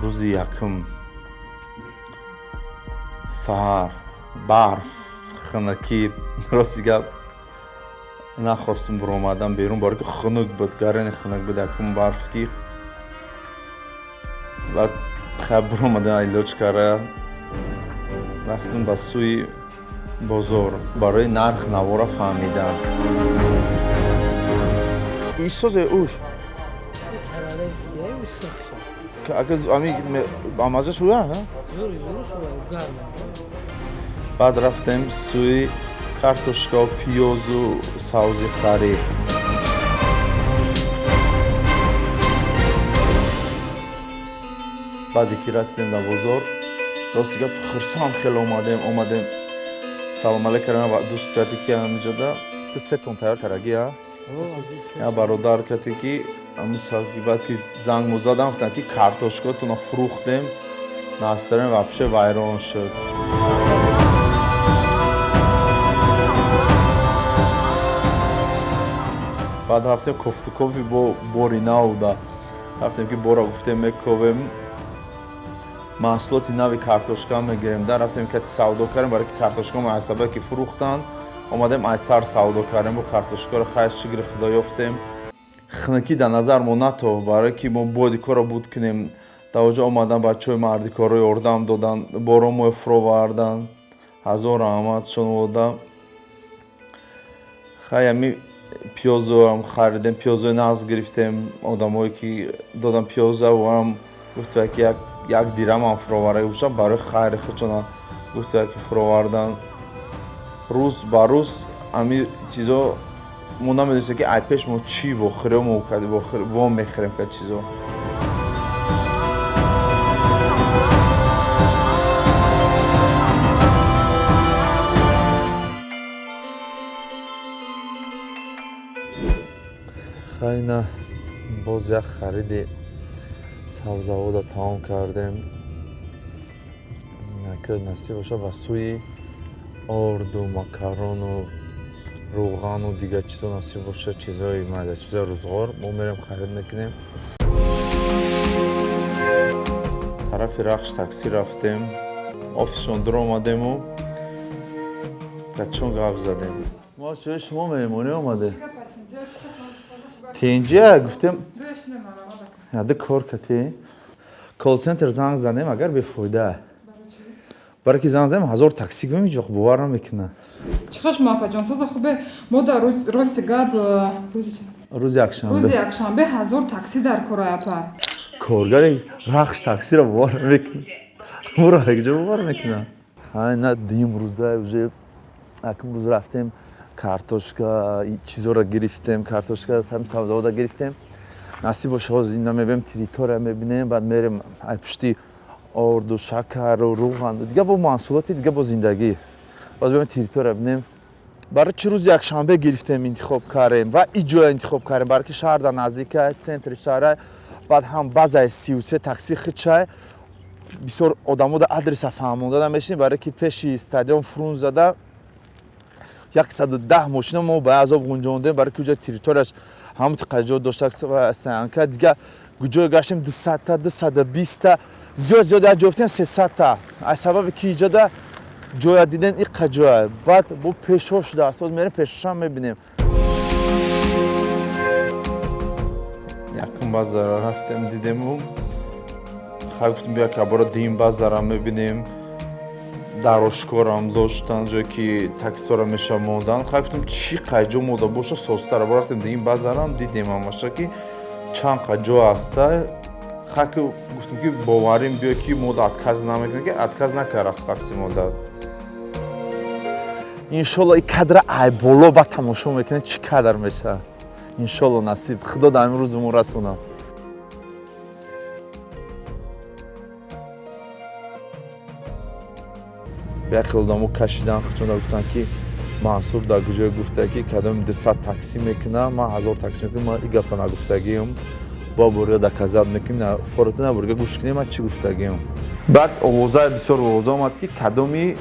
روزی یکم سحر برف خنکی راستی گپ نخواستم برآمدم بیرون برای که خنک بود گرین خنک بود یکم برف کی بعد خبر اومدم ایلوچ کرده رفتم به سوی بازار برای نرخ نوارا فهمیدم ایسوز اوش که اگه امی آمازه شویا ها بعد رفتم سوی کارتوشکا و پیاز و سبزی خرید بعدی که رسیدیم در بازار راستی گفت خرسان خیلی اومدم سلام علیک کردم و دوست کردی که همینجا ده تو سه تون تیار کردگی ها یا برادر کردی که همون بعد که زنگ مزدم گفتن که کارتوشکا تو فروختیم ناسترین وابشه ویران شد بعد رفتیم کفتکوفی با بورینا بوده رفتیم که بورا گفتیم میکویم محصولات نوی کارتوشکا میگیریم در رفتیم که سودا کردیم برای که کارتوشکا محسبه که فروختن اومدیم ایسر سودا کردیم و کارتوشکا رو خیلی شکر خدا یافتیم خنکی در نظر ما نتو برای که ما بودی کارا بود کنیم در اونجا اومدن بچه های مردی کارای اردم دادن بارو ما فرووردن هزار رحمت شنوده خیلی پیازو هم خریدیم پیازو ناز گرفتیم آدمایی که دادن پیازو و هم گفت که یک دیرم هم فروورده باشم برای خیر خودشون گفت که فرووردن روز با روز امی چیزا ما نمیدونیم که ای پیش ما چی بخوریم و میخوریم که چیزا خیلی باز یک خرید سبزوات تمام کردیم که نصیب باشه و سوی آرد و مکرون و روغن و دیگه چیزا نصیب باشه چیزای مایده چیزای روزگار ما میریم خرید میکنیم طرف رخش تاکسی رفتیم آفیس شندر اومدیم و کچون گپ زدیم ما چه شما میمونی اومده تینجا گفتم یاده کار کتی کال سنتر زنگ زدیم اگر بفایده برای که زنگ زدیم هزار تاکسی گویم هیچ وقت باور نمیکنه چقدر ماپا جان سازا خوبه ما در روز گاب روز یکشنبه هزار تاکسی در کرایه پر کارگر رخش تاکسی را باور نمیکنه او را یک جا باور نمیکنه نه دیم روزه اوجه اکم روز رفتیم کارتوشکا چیزا را گرفتیم کارتوشکا هم سبزوات را گرفتیم نصیب باشه از اینا میبینیم تریتور میبینیم بعد میریم پشتی آرد و شکر و روغن دیگه با محصولات دیگه با زندگی باز بریم تریتور ببینیم برای چه روز یک شنبه گرفتیم انتخاب کردیم و اینجا انتخاب کردیم برای که شهر در نزدیک سنتر شهر بعد هم بعضی 33 تاکسی خچه بسیار آدم‌ها در آدرس فهمونده میشیم برای که پیش استادیوم فرون زده 110 ماشین ما به عذاب گنجانده برای که اونجا تریتورش همون قجا داشته استان که دیگه گوجه گشتیم 200 تا 220 تا زیاد جفتیم 300 تا از سبب که ایجاد جای دیدن این قجا بعد با پیشوش دست میریم پیشوش هم میبینیم یکم بازار رفتیم دیدیم و گفتیم بیا که برای دیم بازار هم میبینیم دروشکار هم داشتن جایی که تاکسی را میشموندن گفتم چی قجا مودا باشه سوستر را رفتیم دیم بازار هم دیدیم همش که چند قجا هسته گفتم که باوریم بیا که مودا اتکاز نمیکنه که اتکاز نکرد تاکسی مودا انشالله این کادر ای بالا با تماشا میکنه چی کادر میشه انشالله نصیب خدا در امروزمون رسونه یک خیلی کشیدن خودشون گفتن که منصور در کجای گفتگی کدام 200 تاکسی میکنه من 1000 تاکسی میکنم من این گپ نگفتگیم با بوره در کزاد میکنم فورت نبرگه گوش کنیم من چی گفتگیم بعد اوضاع بسیار اوضاع اومد که کدامی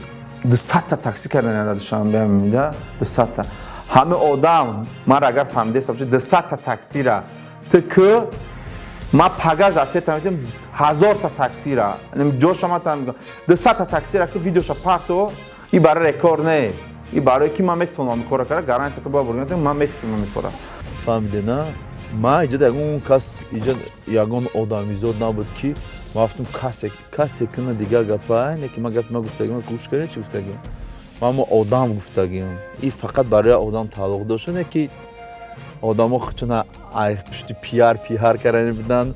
200 تا تاکسی کردن دوشنبه میده 200 تا همه آدم من اگر فهمیده حساب 200 تا تاکسی را تو که ма пагаж ответам медиҳам 1000 та таксира ҷошаматам мегӯям 200 та таксира ки видеоша пахто и барои рекорд не и барое ки ман метавонам кора кара гарантия ба бурган ман метавонам кора фаҳмиде на ма иҷода ягон кас иҷод ягон одамизод набуд ки ма гуфтам касе кина дигар гапа не ки ма гуфтагим гӯш кардем чӣ гуфтагим ма одам гуфтагим и фақат барои одам тааллуқ дошт не ки одамо чуна пушти пиар карда будан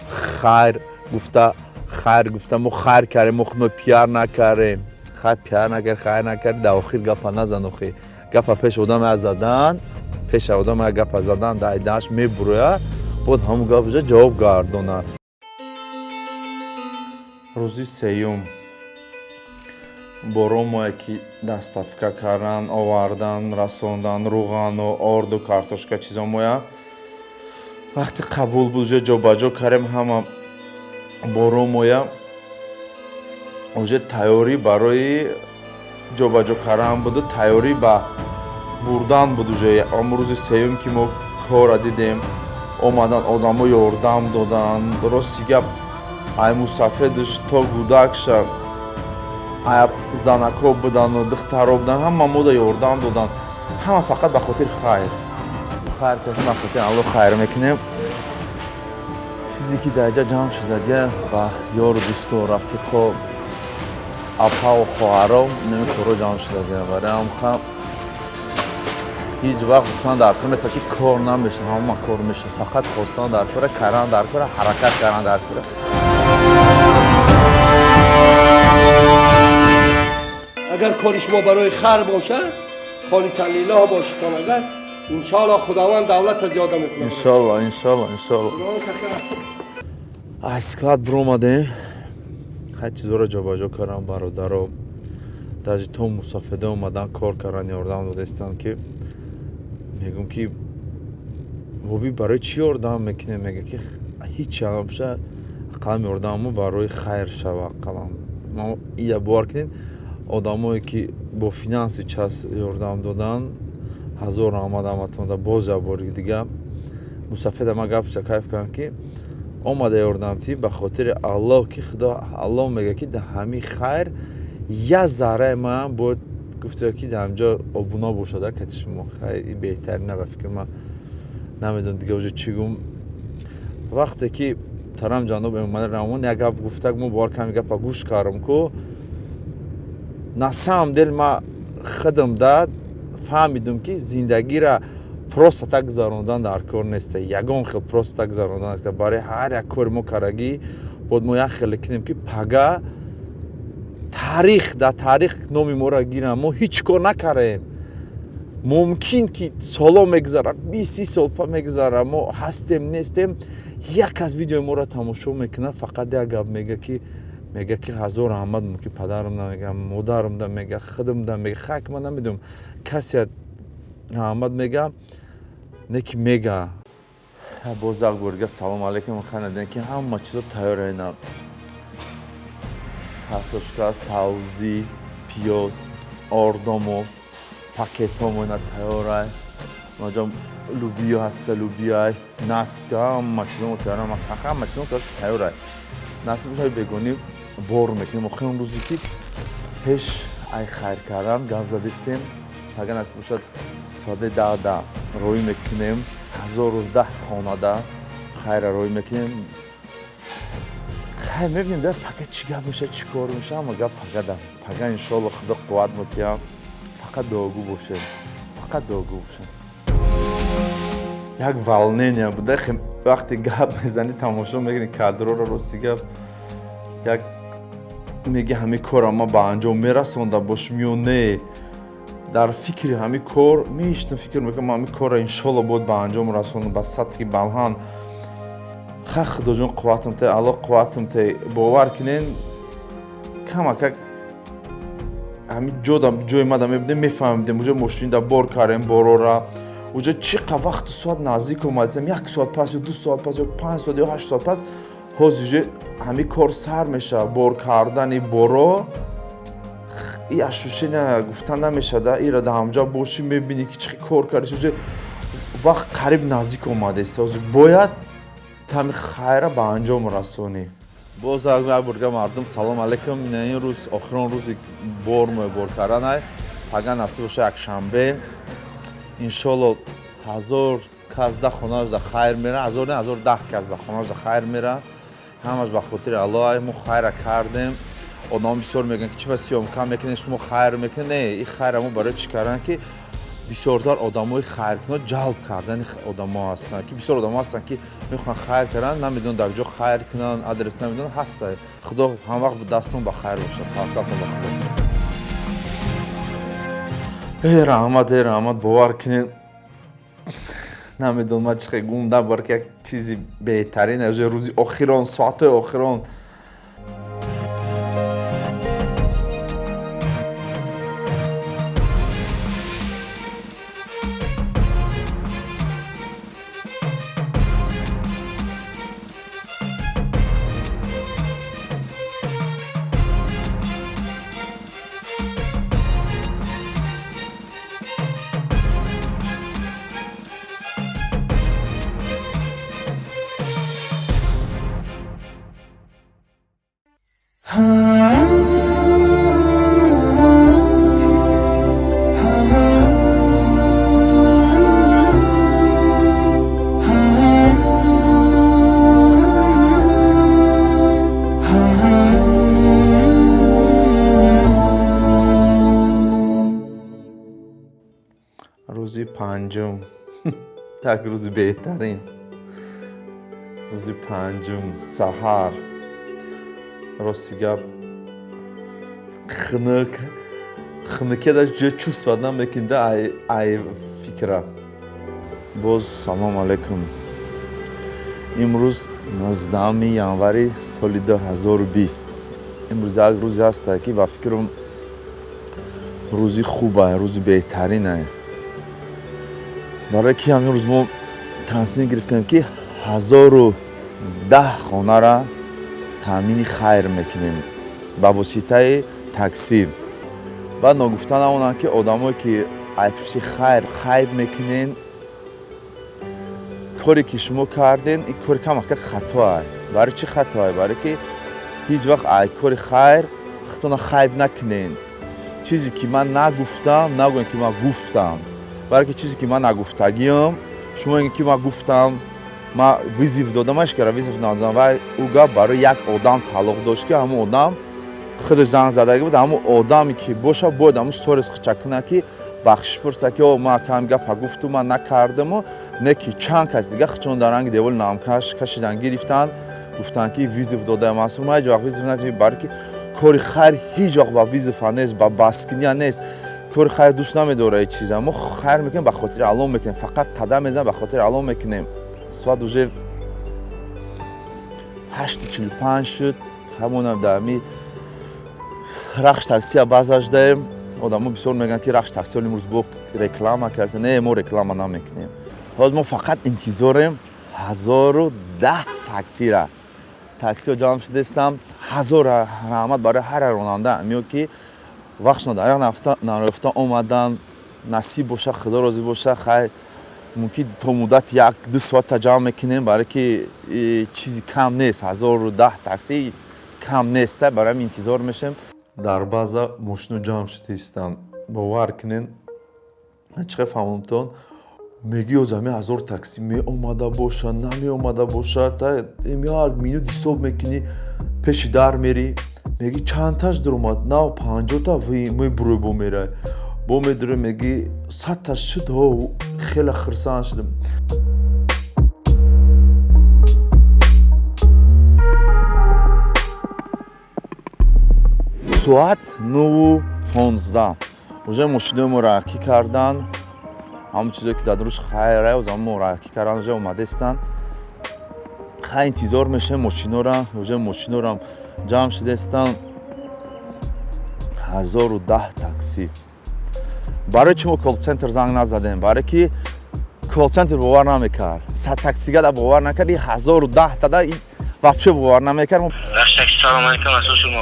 хайр гуфта мо хайр кардем мо худмо пиар накардем пиар накард дар охир гапа назан охи гапа пеш одам задан пеша одам гапа задан дайдаш мебурояд бод ҳамун гап уҷа ҷавоб гардонад рӯзи сеюм боромое ки доставка кардан овардан расондан руғану орду картошка чизо моя вақти қабул буд уҷа ҷобаҷо кардем ҳама боро моя уҷа тайёрӣ барои ҷобаҷо кардан буду тайёрӣ ба бурдан буд уҷа ҳамун рӯзи сеюм ки мо кора дидем омадан одамо ёрдам додан рости гап ай мусафедш то гудакша ай занако будану духтаро будан ҳама мода ёрдам додан ҳама фақат ба хотири хайр кардем ба хотири алло хайр мекунем чизе ки дар ҷа ҷамъ шудагия ба ёру дӯсту рафиқо апаву хоҳаро нами коро ҷамъ шудагия барои ҳамха ҳеҷ вақт гуфтан дар кор нест ки кор намеша ҳама кор меша фақат хостан дар кора кардан дар кора ҳаракат кардан дар кора اگر کار شما برای خیر باشد خالصا لله باشید اگر ان شاء الله خداوند دولت زیاده میکنه ان شاء الله айсклад биромадем ҳар чизоро ҷобаҷо кардам бародаро даже то мусофеда омадан кор кардан ёрдам додастам ки мегӯм ки боби барои чӣ ёрдам мекунем мега ки ҳеҷ ҳамаша қалам ёрдаму барои хайр шава қалам ия бовар кунед одамое ки бо финанси час ёрдам додан 1000 омад аматонда боз бори дига мусафеда ма гапша кайф кардам ки омада ёрдам ти ба хотири аллоҳ ки худо аллоҳ мега ки дар ҳамин хайр я зарраи ман бояд гуфта ки дар ҳамҷо обуно бошад кати шумо хайр беҳтарина ба фикри ман намедонам дига уже чӣ гум вақте ки тарам ҷаноб эмомали рамон як гап гуфтак мо бовар ками гапа гӯш кардам ку на самом деле ма худам да фаҳмидам ки зиндагиро просто так гузарондан дар кор нест ягон хел просто так гузарондан нест барои ҳар як кори мо карагӣ бояд мо як хеле кунем ки пага таърих дар таърих номи моро гиранд мо ҳеҷ кор накардем мумкин ки соло мегузарад 20 сол мегузарад мо ҳастем нестем як кас видеои моро тамошо мекунад фақат як гап мега ки 1000 раҳмат ки падарам намега модарам да мега худам да мега хак ман намедонам касе раҳмат мега не ки мега боз як борга салом алейкум ханаден ки ҳама чизо тайёрена картошка сабзи пиёз ордомо пакетомона тайёрай маҷам лубиё ҳаста лубияй наска ҳама чизомо тайёра ҳама чизомо тайёрай насиб бошад бегонӣ бор мекунем охир он рӯзе ки пеш ай хайр кардан гап задистем агар насиб бошад соати 10 роӣ мекунем 1010 хонада хайра роӣ мекунем хайр мебинем да пага чӣ гап мешад чӣ кор мешад ҳама гап пагада пага иншоалло худо қувват метиҳад фақат дуогӯ бошед як волнение буда вақте гап мезанӣ тамошо мекунӣ кадрро рости гап як меги ҳамин кора ма ба анҷом мерасонда бошам ё не дар фикри ҳамин кор меиштам фикр мекунам ҳамин корро иншоалло бояд ба анҷом расонам ба сатҳи баланд ха худоҷон қувватам те алло қувватам те бовар кунен камакак ҳамин ҷои мада мебудем мефаҳмидем уҷа мошинида бор кардем борора уҷа чӣ қа вақту соат наздик омадем 1 соат пас ё 2 соат пас ё 5 соат ё 8 соат пас ҳозир уҷа ҳамин кор сар мешавад бор кардани боро и ошушения гуфтан намешавад ира дар ҳамҷо бошӣ мебинӣ ки чӣ кор кардӣ уҷа вақт қариб наздик омадааст ҳозир бояд тами хайра ба анҷом расонӣ. боз бурга мардум салом алайкум. Ин рӯз охирон рӯзи бор бор карданай агар насиб боша якшанбе иншоалло 1000 кас да хонашда хайр мера, 1000 не 1010 кас да хонашда хайр мера. ҳамаш ба хотири Аллоҳ мо хайра кардем. одамон бисёр мегӯянд ки чӣ ба сиёмка мекунед шумо хайр мекунед. Не, ин хайра мо барои чӣ кардан ки бисёртар одамои хайркуно ҷалб кардани одамо ҳастанд ки бисёр одамо ҳастанд ки мехоҳанд хайр кунанд намедонанд дар ҷо хайр кунанд адрес намедонанд ҳаста. худо ҳамвақт дастон ба хайр бошад. таваккал кун ба худо. раҳмат бовар кунед намедонам чӣ хел гум набар ки як чизи беҳтарин уже рӯзи охирон соатҳои охирон. рӯзи панҷум як рӯзи беҳтарин. рӯзи панҷум саҳар рости гап хунуке даш ҷои чувствовать намекунда ай фикра. боз салом алайкум. имрӯз 19 январи соли 2020. имрӯз як рӯзе ҳаста ки ба фикрам рӯзи хуба, рӯзи беҳтарина. барои ки ҳамин рӯз мо тасмим гирифтем ки 1010 хонара таъмини хайр мекунем ба воситаи таксӣ. баъд ногуфта намонанд ки одамое ки айпушти хайр мекунен коре ки шумо карден ин кори камака хатоае. барои чӣ хатоае? барои ки ҳеҷ вақт ай кори хайр худтона хайб накунен. чизе ки ман нагуфтам нагӯем ки ман гуфтам. барои ки чизе ки ман нагуфтагиам шумо мегӯед ки ман гуфтам ман визив додам ашкара визив надодам ва ӯ гап барои як одам тааллуқ дошт ки ҳамон одам худаш занг задаги буд. ҳамон одаме ки боша бояд ҳамон сторис хича куна ки бахшиш пурса ки о ман кам гапа гуфту ман накардаму не ки чанд кас дига хичон дар ранги деволи намкаш кашидан гирифтан гуфтанд ки визив додаам аст. ман ҳеҷ вақт визив надодам барои ки кори хайр ҳеҷ вақт ба визифа нест ба баскиния нест. кори хайр дӯст намедора ҳеҷ чиза. мо хайр мекунем ба хотири Аллоҳ мекунем. фақат қадам мезанем ба хотири Аллоҳ мекунем. соат уже 8:45 шуд. ҳамонам дар ми рахш таксия базаш даем. одамо бисёр мегӯянд ки рахш таксиён имрӯз бо реклама карда. не, мо реклама намекунем. ҳозир мо фақат интизорем 1010 таксира. таксиё ҷамъ шудастам. 1000 раҳмат барои ҳар ронанда амиё ки вақтшон дар як нарафта омадан насиб боша худо розӣ боша хайр мумкин то муддати 1-2 соата ҷамъ мекунем барои ки чизи кам нест. 1010 такси кам неста. барои ҳамин интизор мешем. дар баъза мошино ҷамъ шудастам. бовар кунен чӣ хел фаҳмонтон меги озами 1000 такси меомада боша намеомада боша та як минут ҳисоб мекунӣ пеши дар мери меги чандташ дуромад на 50та мо бурӯй бо мерай бо медуре меги 100таш шуд. хеле хурсанд шудам. соат 9:15 уже мошинои мо раҳакӣ кардан. ҳамон чизое ки дар рӯз хайра озами мо раҳакӣ кардан уже омадастанд. хай интизор мешем мошинора. уже мошинорам ҷамъ шудастанд. 1010 такси. барои чӣ мо колл-центр занг назадем? барои ки колл-центр бовар намекард. 100 таксига да бовар накард. 1010 та да вообще бовар намекард. салом алейкум асо шумо.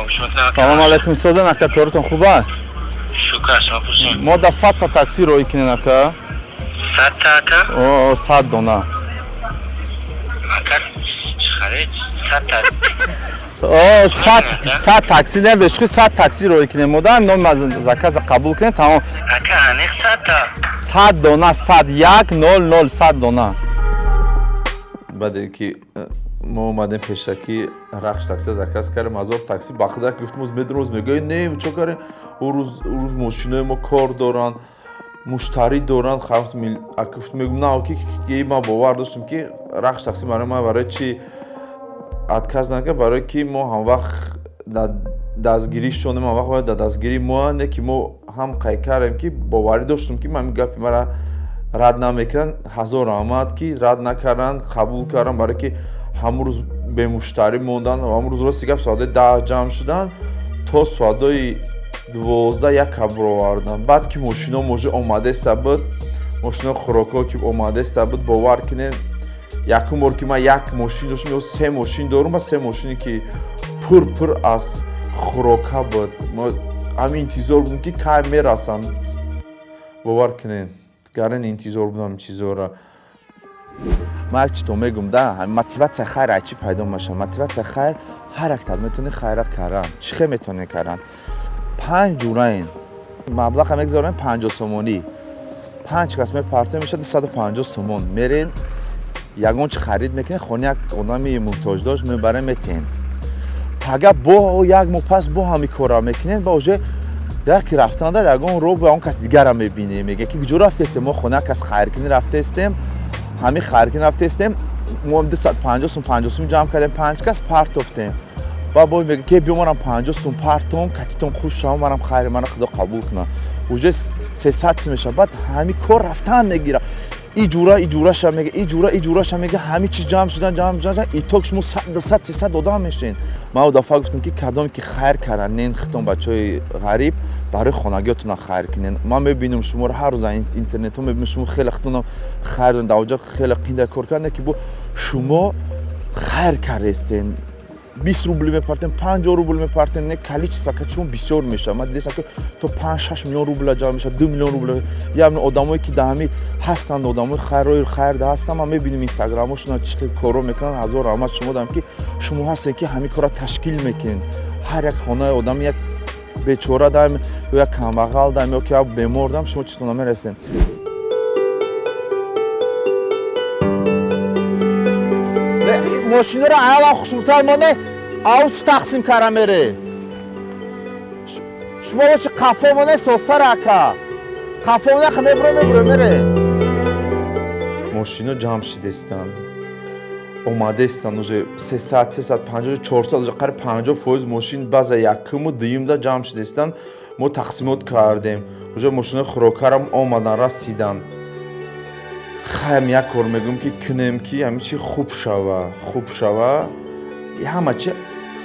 салом алейкум созен ака коритон хуба? шукр шумо пурсем. мо да 100 та такси роҳӣ кунем ака. 100 та ака? о 100 дона. Ака 100 такси не бешхи 100 такси ро икне модам ном заказа қабул кне тамом Ака, анех 100 100 та. дона 100 дона баъде ки мо омадем пешаки рахш такси заказ кардем азор такси ба худак гуфтем оз медрӯз мегӯяд не чо кардем рӯз мошинои мо кор доранд муштарӣ доранд хафт гуфт мегӯм на оки ман бовар доштам ки рахш такси барои ман барои чӣ отказ накард барое ки мо ҳамвақт дастгирӣ шонем ҳамвақт бояд дар дастгирӣ моанде ки мо ҳам қай кардем ки боварӣ доштем ки ман гапи мара рад намекунанд ҳазор раҳмат ки рад накарданд қабул кардам барое ки ҳамун рӯз бемуштарӣ монданд ҳамун рӯз рости гап соати 10 ҷамъ шуданд то соати 12 як кабр оварданд баъд ки мошино може омадеста буд мошинои хӯроко ки омадеста буд бовар кунед якум бор ки ман як мошин доштам ё 3 мошин дорам ба 3 мошине ки пур аз хӯрока буд мо ҳамин интизор будем ки кай мерасанд бовар кунед гарин интизор будам чизора ман як чито мегӯм да мотиватсия хайр айчи пайдо мешавад мотиватсия хайр ҳар як тад метавонӣ хайрат кардан чӣ хел метавонӣ кардан 5 ҷураин маблаға мегзорем 50 сомонӣ 5 кас мепартем мешавад 150 сомон мерен ягон чи харид мекунед хони як одами муҳтоҷдош мебарем метен ага бо як моҳ пас бо ҳами кора мекунед ба уже яки рафтанда ягон ро ба он каси дигара мебинем мега ки куҷо рафтестем мо хона кас хайркунӣ рафтестем ҳами хайркунӣ рафтестем мо 250 сум 50 сум ҷамъ кардем 5 кас партофтем ба бо мега ки биё марам 50 сум партом катитон хуш шава марам хайр мана худо қабул куна уже 300 сум мешава баъд ҳами кор рафтан мегира иҷура ша мега иҷура ша мега ҳами чиз ҷамъ шудан иток шумо 100-200-300 одам мешавед ман о дафъа гуфтам ки кадоме ки хайр карданд нен хитон бачаҳои ғариб барои хонагиётона хайр кунед ман мебинам шуморо ҳар рӯз дар интернетҳо мебинам шумо хеле хитонам хайр дар оҷа хеле қинда кор кардем ки бо шумо хайр кардестен 20 рубл мепартем 50 рубл мепартем не количество ки шумо бисёр мешавад ман дидам ки то 5-6 миллион рубл ҷамъ мешавад 2 миллион рубл яъне одамое ки дар ҳами ҳастанд одамои хайрои хайрда ҳастанд ман мебинам инстаграмошона чӣ коро мекунанд ҳазор раҳмат шумо дам ки шумо ҳастед ки ҳамин кора ташкил мекунед ҳар як хонаи одам як бечора дам ё як камбағал дам ё ки як бемор дам шумо чӣ тона мерасед мошинаро ала хушуртар моне аус тақсим кара мере шумо чи қафо моне состар ака қафо моне хмебро мере мошино ҷамъ шидестанд омадестанд уже 300-350 400 уже қариб 50% мошин баъза якуму дуюмда ҷамъ шидестанд мо тақсимот кардем уже мошинои хӯрокарам омадан расиданд хайм як кор мегӯм ки кунем ки ҳамин чи хуб шава ҳама чи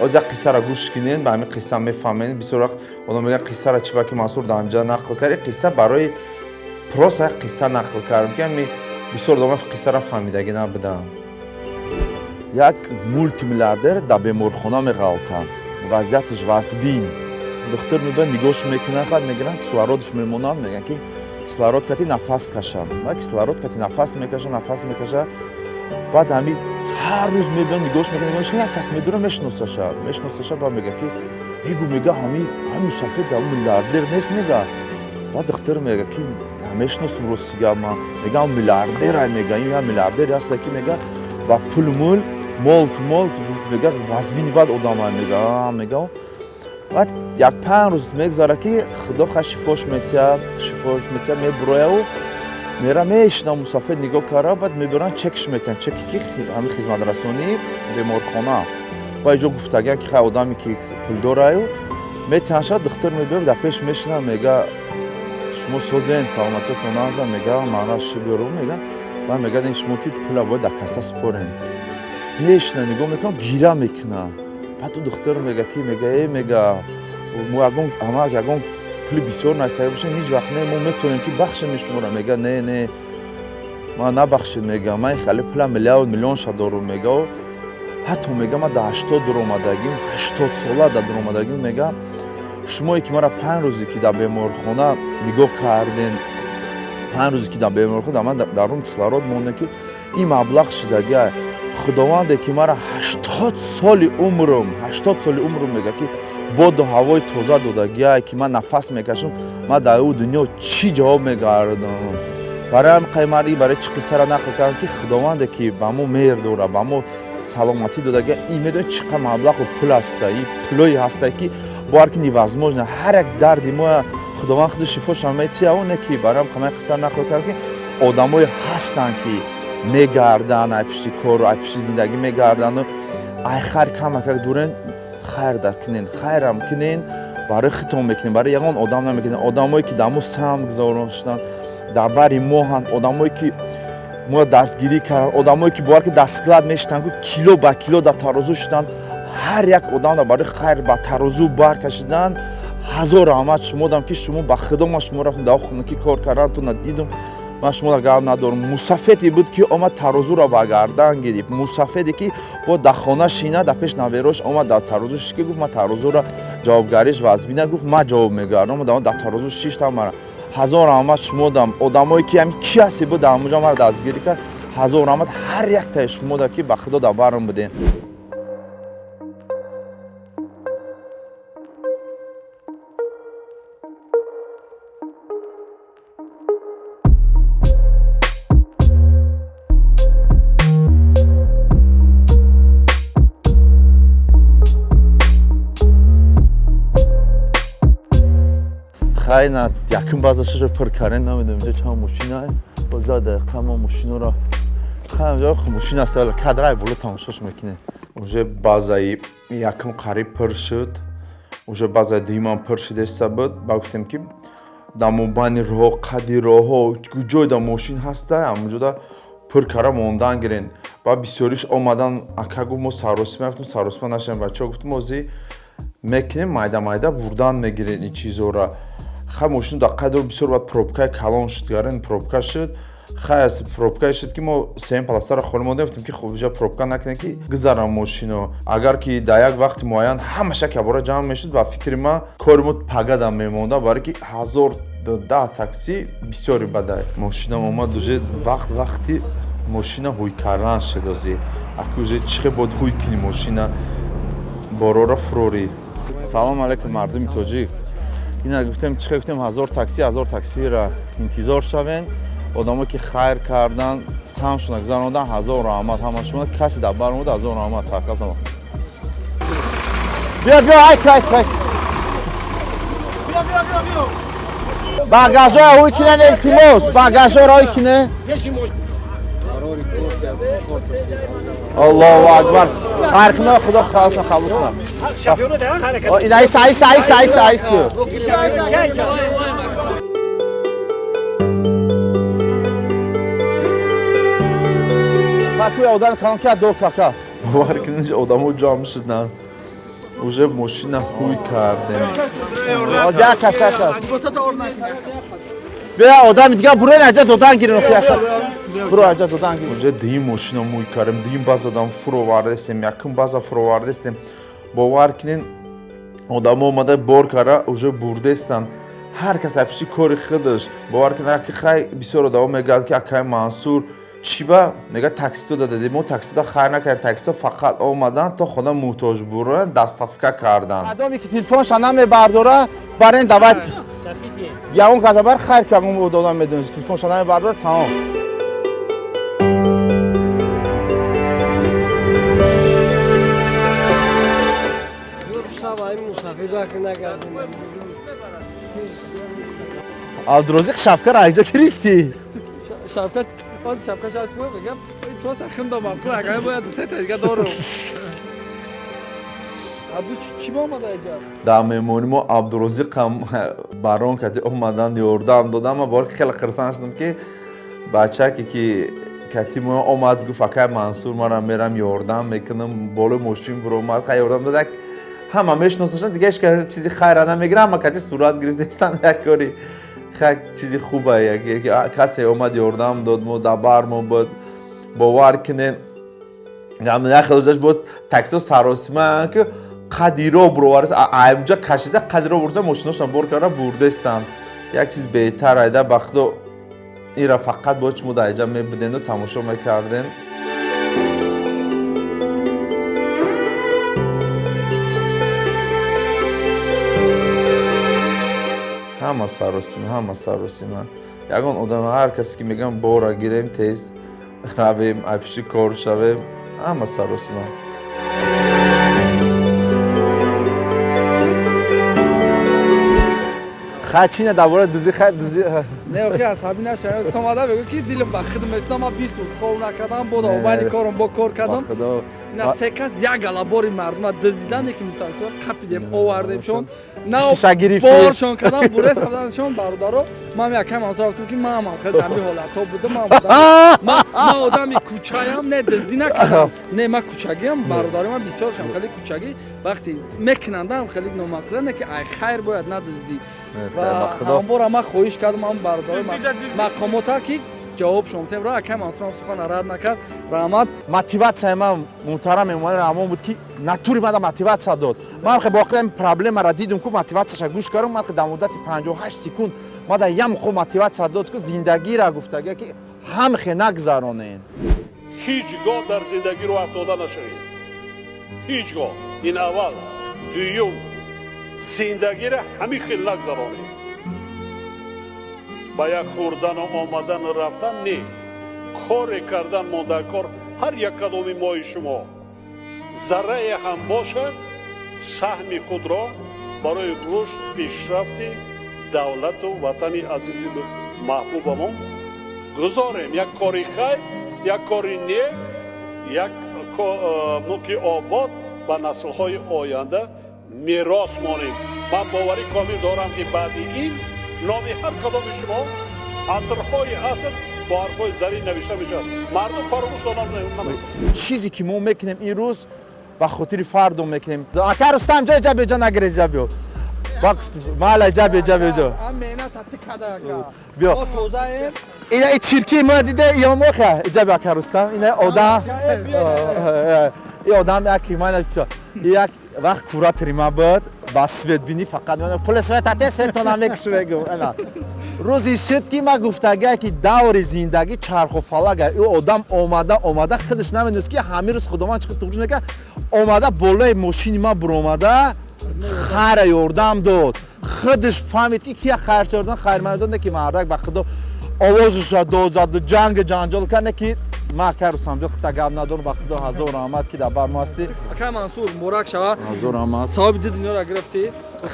оз як қиссаро гӯш кунед ба ҳамин қисса мефаҳмед бисёр вақт одам мегӯяд қиссаро чӣ ба ки масъур дар ҳамҷа нақл кард қисса барои просто як қисса нақл кардам ки ҳами бисёр одам қиссаро фаҳмидагӣ набуданд як мултимиллиардер дар беморхона меғалтад вазъияташ вазбин духтур мебинад нигоҳш мекунад хат мегиранд кислородаш мемонад мегӯянд ки кислород кати нафас кашам ва кислород кати нафас мекаша баъд ҳами ҳар рӯз мебинад нигоҳш мекунад як кас медонам мешносаша ба мега ки эгу мега ҳамин мусафед миллиардер нест мега баъд духтур мега ки намешносам ростига ман мега миллиардера мега ин миллиардер аста ки мега ба пул мул молк мега вазбини баъд одама мега баъд як 5 рӯз мегзара ки худо ха шифош метиҳад мебурояу мера мешина мусафед нигоҳ кара баъд мебаранд чекш метиҳанд чеки ки ҳамин хизматрасонии беморхона ба иҷо гуфтагианд ки хай одаме ки пулдораю метиҳанша духтур мебиёд дар пеш мешина мега шумо созен саломатиётон наза мега мана шугуру мега баъд мегӯяд шумо ки пула бояд дар касса спорен мешина нигоҳ мекунад гира мекунад баъд духтур мега ки мега ягон пули бисёр насиҳа бошем ҳеҷ вақт не мо метавонем ки бахшем шуморо мега не ман набахшед мега ман хали пула миллионша дорум мега ҳатто мега ман дар 80 дуромадагим 80 сола дар дуромадагим мега шумое ки мара 5 рӯзе ки дар беморхона нигоҳ карден 5 рӯзе ки дар беморхона ман дарум кислород монда ки ин маблағ шидагия خداونده که مرا 80 سال عمرم میگه که باد و هوای تازه دادگیه که من نفس میکشم من در او دنیا چی جواب میگردم برای هم قیمری برای چی قصه را نقل کردم که خداونده که به ما مهر داره به ما سلامتی دادگیه این میدونه چقدر مبلغ و پول هسته این پولایی هسته که باور که невозможно هر یک دردی ما خداوند خود شفاش میتیه اونه که برای هم قیمری قصه نقل کردم که آدمای هستن که میگردن ای پشتی کار ای پشتی زندگی میگردن و ای خیر کمک دورن خیر کنین خیرم کنین برای خودتون میکنین برای یگان آدم نمیکنین آدمایی که دمو سم گذاشتن در بری ماهن آدمایی که ما دستگیری کردن آدمایی که باور که دستکلد میشتن که کیلو با کیلو در ترازو شدن هر یک آدم برای خیر با ترازو بار کشیدن هزار رحمت شما دادم که شما با خدا ما شما رفتن در خونه که کار کردن تو ندیدم من شما را گرم ندارم مسافتی بود که آمد ترازو را با گردن گرفت مسافتی که با در خانه شینه در پیش نویروش آمد در ترازو شیشه گفت من ترازو را جوابگریش وزبینه گفت من جواب میگردم در ترازو شیشتم مرا هزار رحمت شما دادم آدمایی که همین کی هستی بود در اونجا مرا دستگیری کرد هزار رحمت هر یک تا شما داد که به خدا در برم بدین خیلی نه یکم بازش رو پر کردن نمیدونم اینجا چند ماشینه بازه دقیقه ما ماشینو را خیلی ماشین است ولی کدرای بالا تماشاش میکنه اونجا بازه یکم قریب پر شد اونجا بازه دیمان پر شده است بود با گفتم که در مبانی راه قدی راه جای در ماشین هسته همونجا در پر کاره موندن گرین با بسیاریش آمدن اکا گفت ما سراسیمه گفتم سراسیمه نشدیم بچه ها گفتم موزی میکنیم مایده بردن میگیرین این چیزو را خیلی ماشین در قدر بسیار باید پروبکای کلان شد گرین پروبکای شد خیلی از پروبکای شد که ما سیم پلاستر خورم مونده گفتیم که خب اینجا پروبکا نکنه که گذارم ماشینو اگر که در یک وقت معین همشه کبارا جمع میشد و فکر ما کارمو پگدم میمونده برای که 1010 تاکسی بسیاری بده ماشینم اومد دوجه وقتی ماشینا هوی کردن شد ازی اکوجه چخه بود هوی کنی ماشینا بارورا فروری سلام علیکم مردم تاجیک اینا گفتم چه گفتم 1000 تاکسی را انتظار شوین آدمایی که خیر کردن سمشون گذروندن 1000 رحمت همشون کسی در بر اومد 1000 رحمت تقبل کنم بیا باگاژ روی کنن التماس باگاژ روی کنن الله اکبر هر کنه خدا خلاص قبول کنه این ایس Какой آدم کام کرد دو کاکا باور کنید آدمو جمع شدن уже ماشینا خوی کردن از یک کسات بیا آدم دیگه برو اینجا دادن گیرن برو اینجا دادن گیرن уже دیم ماشینا موی کردم دیم باز آدم فرو واردستم یکم باز فرو واردستم باور کنید آدم اومده بار کرده уже برده استن هر کس اپشی کار خودش باور کنید که خیلی بسیار آدم میگه که اکای منصور چی با میگه تاکسی تو داده ما تاکسی تو خیر نکردیم تاکسی فقط آمدن تا خدا محتاج بودن دستافکا کردن آدمی که تلفنش نمیبرداره برای دعوت یا اون کسا بر خیر که اون دادن میدونه تلفنش نمیبرداره تمام عبدالرزاق شفکر اینجا گرفتی شفکت شبکه شد شما بگم تو خندم ممکن اگر باید سه تا دیگه دارم ابو چی با اومده اینجا در مهمونی ما عبدالرزاق هم برام کردی اومدن یاردم دادم ما بار خیلی خرسان شدم که بچه که کتی ما اومد گفت اکای منصور من میرم یاردم میکنم بالا ماشین برو اومد خیلی یاردم داد همه میشناسن دیگه هیچ چیزی خیر نمیگیرم اما کتی صورت گرفتن یک کاری خیلی چیزی خوبه که کسی اومد یاردم داد ما دبر ما بود باور کنین نه خیلیش بود تاکسی سراسیمه که قدیرو بروارس اینجا کشیده قدیرو برسه ماشیناشون بر کرده برده استن یک چیز بهتر ایده بخدا این را فقط با چمو در اینجا میبودین و تماشا میکردین ҳама саросима ягон одам ҳар касе ки мегам бора гирем тез равем айпиши кор шавем ҳама саросима хачина dabora дузи не охи асаби наша томада бегу ки дилм ба хидматам ма 20 рӯз хоб накардам бода вали корам бо кор кардам на секас як алабори мардума дизидан ки мутасо қапидем овардем шон на боршон кардам бурес кардам бародаро мам якам азрафтум ки мам хел дами ҳолато будам мам одами кучаям не дизи накардам не ма кучагиам бародари ман бисёр шам хели кучаги вақти мекунандам хели номақлане ки ай хайр бояд надизди бора ма хоҳиш кардам ам бародари мақомота ки ҷавоб шомтем ра якам асрам сухана рад накард раҳмат мотиватсияи ман муҳтарам меомади ҳамон буд ки натури мада мотиватсия дод ман хе боқидам проблемаро дидум ку мотиватсияша гӯш кардам ман дар муддати 58 секунд мада ямхо мотиватсия дод ку зиндагиро гуфтага ки ҳамхе нагзаронен ҳеҷ гоҳ дар зиндагиро афтода нашавед ҳеҷ гоҳ ин аввал дуюм зиндагиро ҳамин хел нагзаронед ба як хӯрдану омадану рафтан не коре кардан мондакор ҳар як кадоми моҳи шумо заррае ҳам бошад саҳми худро барои рушд пешрафти давлату ватани азизи маҳбубамон гузорем як кори хайр як кори нек як мулки обод ба наслҳои оянда мерос монем ман боварӣ комил дорам ки баъди ин номи ҳар кадоми шумо асрҳои аср бо ҳарфҳои зарин навишта мешавад мардум фаромӯш намекунад чизе ки мо мекунем ин рӯз ба хотири фарду мекунем ака рустам ҷо ҷа беҷо нагирез ҷа биё майла ҷа беҷо биё ина и чирки ма дида ё моха ҷа биё ака рустам ина одам и одам яки майна як вақт куратори ма буд ба светбинӣ фақат пули светате светона мекишу мегум рӯзи шуд ки ма гуфтага ки даври зиндагӣ чархофалага и одам омада худаш намедонист ки ҳамин рӯз худованд чӣ тухрӯж мека омада болои мошини ма буромада хайра ёрдам дод худаш фаҳмид ки кия хайр ёрдан хайрмардоне ки мардак ба худо овозуша дод заду ҷангу ҷанҷол карне ки ма ака рустамҷон хита гап надорм ба худо ҳазор раҳмат ки дар бар мо ҳастӣ ака мансур муборак шава ҳазор раҳмат савоби ди дунёро гирифтӣ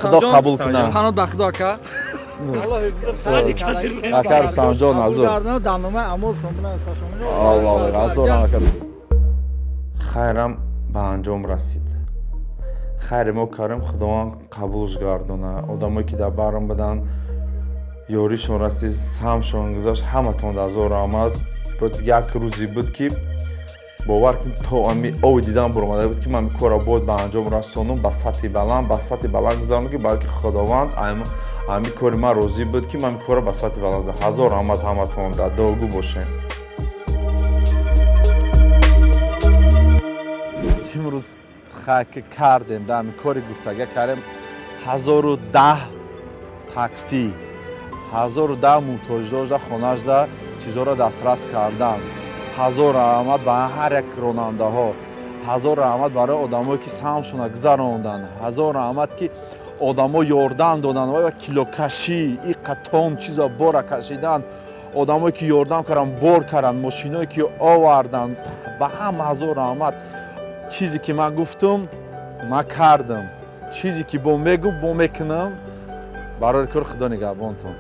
худо қабул кунад панот ба худо ака ака рустамҷон ҳазор ҳазор ака хайрам ба анҷом расид хайре мо кардем худованд қабулш гардона одамое ки дар барам буданд ёришон расид самшон гузашт ҳаматон ҳазор раҳмат як рӯзе буд ки бовар кунед то ами ови дидан буромада буд ки ман кора бояд ба анҷом расонам ба сатҳи баланд гузаронам ки балки худованд ами кори ман розӣ буд ки ман кора ба сатҳи баланд гузаронам ҳазор раҳмат ҳаматон дар догу бошем имрӯз хайки кардем дар ами кори гуфтага кардем 1010 таксӣ 1010 муҳтоҷдошда хонаашда чизоро дастрас кардан ҳазор раҳмат ба ҳар як ронандаҳо ҳазор раҳмат барои одамое ки самшона гузаронданд ҳазор раҳмат ки одамо ёрдам доданд ва килокашӣ и қатон чиза бора кашиданд одамое ки ёрдам карданд бор карданд мошиное ки оварданд ба ҳама ҳазор раҳмат чизе ки ман гуфтум ман кардам чизе ки бо мегӯ бо мекунам барои кор худо нигаҳбонтон